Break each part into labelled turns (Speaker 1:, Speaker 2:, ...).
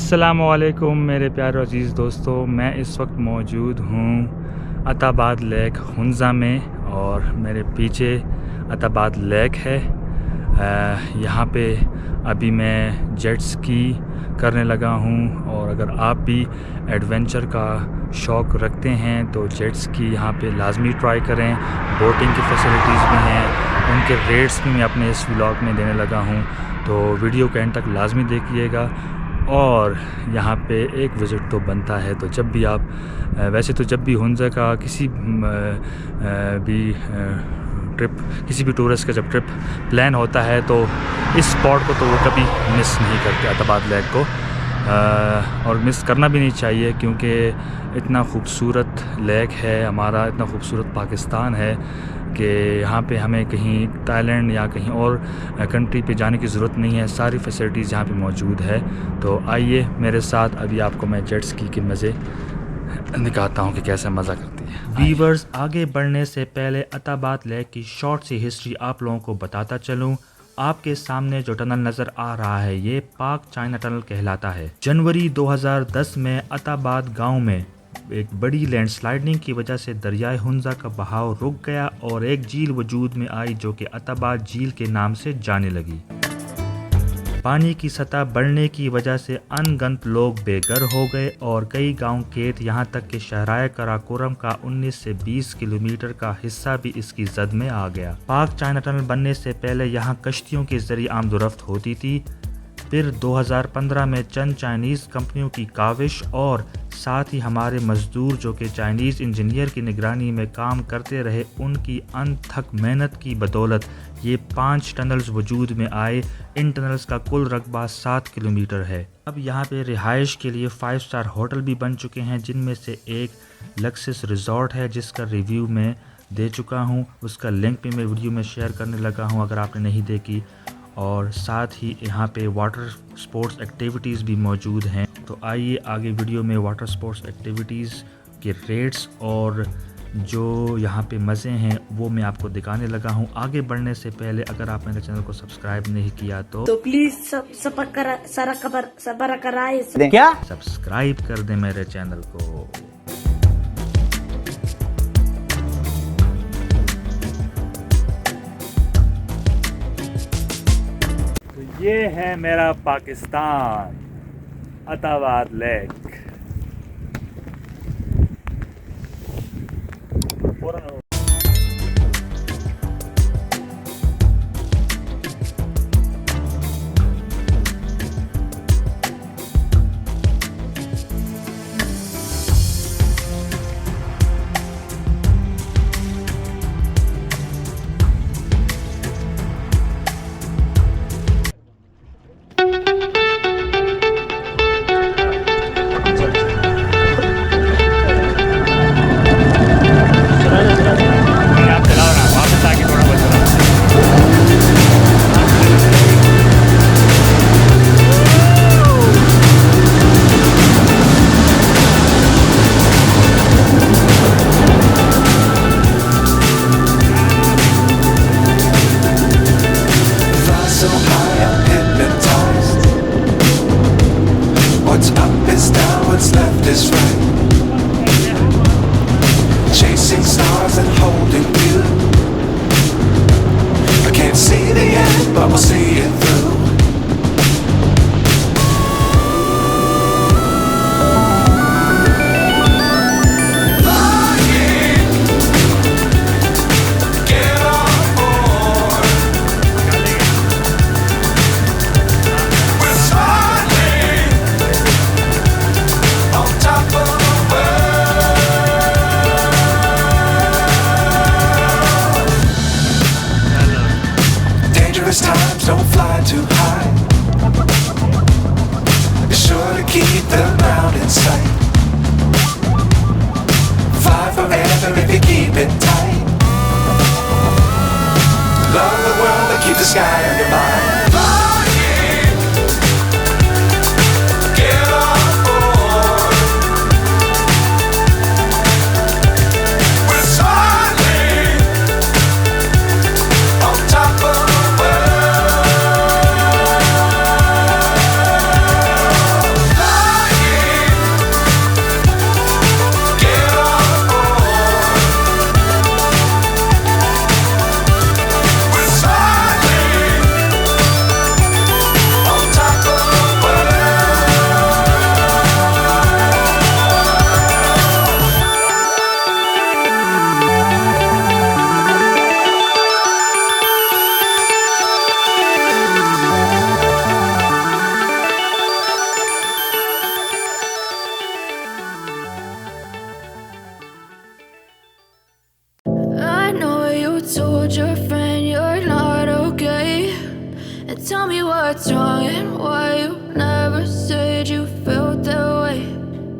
Speaker 1: अस्सलाम वालेकुम मेरे प्यारे अजीज़ दोस्तों, मैं इस वक्त मौजूद हूँ अत्ताबाद लेक हुंज़ा में और मेरे पीछे अत्ताबाद लेक है। यहाँ पे अभी मैं जेट स्की करने लगा हूँ और अगर आप भी एडवेंचर का शौक़ रखते हैं तो जेट स्की यहाँ पे लाजमी ट्राई करें। बोटिंग की फैसिलिटीज़ भी हैं, उनके रेट्स भी मैं अपने इस व्लॉग में देने लगा हूँ, तो वीडियो के एंड तक लाजमी देखिएगा। और यहाँ पे एक विज़िट तो बनता है, तो जब भी आप वैसे तो जब भी हुंज़ा का किसी भी ट्रिप, किसी भी टूरिस्ट का जब ट्रिप प्लान होता है तो इस स्पॉट को तो वो कभी मिस नहीं करते, अत्ताबाद लेक को, और मिस करना भी नहीं चाहिए क्योंकि इतना खूबसूरत लेक है हमारा, इतना खूबसूरत पाकिस्तान है कि यहाँ पे हमें कहीं थाईलैंड या कहीं और कंट्री पे जाने की ज़रूरत नहीं है, सारी फैसिलिटीज़ यहाँ पे मौजूद है। तो आइए मेरे साथ, अभी आपको मैं जेट स्की के मज़े दिखाता हूँ कि कैसे मज़ा करती है। व्यूअर्स, आगे बढ़ने से पहले अत्ताबाद लेक की शॉर्ट सी हिस्ट्री आप लोगों को बताता चलूँ। आपके सामने जो टनल नज़र आ रहा है ये पाक चाइना टनल कहलाता है। जनवरी 2010 में अत्ताबाद गांव में एक बड़ी लैंडस्लाइडिंग की वजह से दरियाए हुंज़ा का बहाव रुक गया और एक झील वजूद में आई जो कि अत्ताबाद झील के नाम से जाने लगी। पानी की सतह बढ़ने की वजह से अनगिनत लोग बेघर हो गए और कई गांव खेत, यहाँ तक कि शहराए कराकोरम का 19 से 20 किलोमीटर का हिस्सा भी इसकी जद में आ गया। पाक चाइना टनल बनने से पहले यहाँ कश्तियों के जरिए आमदोरफ्त होती थी। फिर 2015 में चंद चाइनीज़ कंपनियों की काविश और साथ ही हमारे मजदूर जो कि चाइनीज़ इंजीनियर की निगरानी में काम करते रहे, उनकी अनथक मेहनत की बदौलत ये 5 टनल्स वजूद में आए। इन टनल्स का कुल रकबा 7 किलोमीटर है। अब यहाँ पे रिहाइश के लिए 5 स्टार होटल भी बन चुके हैं, जिनमें से एक लक्सिस रिजॉर्ट है जिसका रिव्यू मैं दे चुका हूँ, उसका लिंक भी मैं वीडियो में शेयर करने लगा हूँ अगर आपने नहीं देखी। और साथ ही यहाँ पे वाटर स्पोर्ट्स एक्टिविटीज़ भी मौजूद हैं। तो आइए आगे वीडियो में वाटर स्पोर्ट्स एक्टिविटीज़ के रेट्स और जो यहाँ पे मज़े हैं वो मैं आपको दिखाने लगा हूँ। आगे बढ़ने से पहले अगर आप मेरे चैनल को सब्सक्राइब नहीं किया तो
Speaker 2: प्लीज़
Speaker 1: सब्सक्राइब कर दें मेरे चैनल को। ये है मेरा Pakistan, Attabad lake.
Speaker 2: the ground in sight. Fly forever if you keep it tight. Love the world but keep the sky on your mind. Flying, get on board. We're soaring on top of the world. Flying, get on board. We're soaring on top of the
Speaker 3: I know you told your friend you're not okay. And tell me what's wrong and why you never said you felt that way.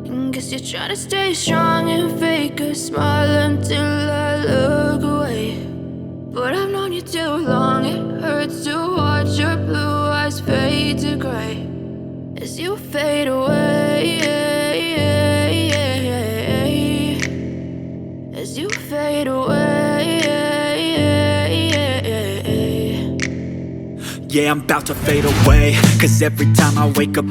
Speaker 3: And guess you're trying to stay strong and fake a smile until I look away. But I've known you too long, it hurts to watch your blue eyes fade to gray as you fade away. As you fade away.
Speaker 4: Yeah, I'm about to fade away, 'cause every time I wake up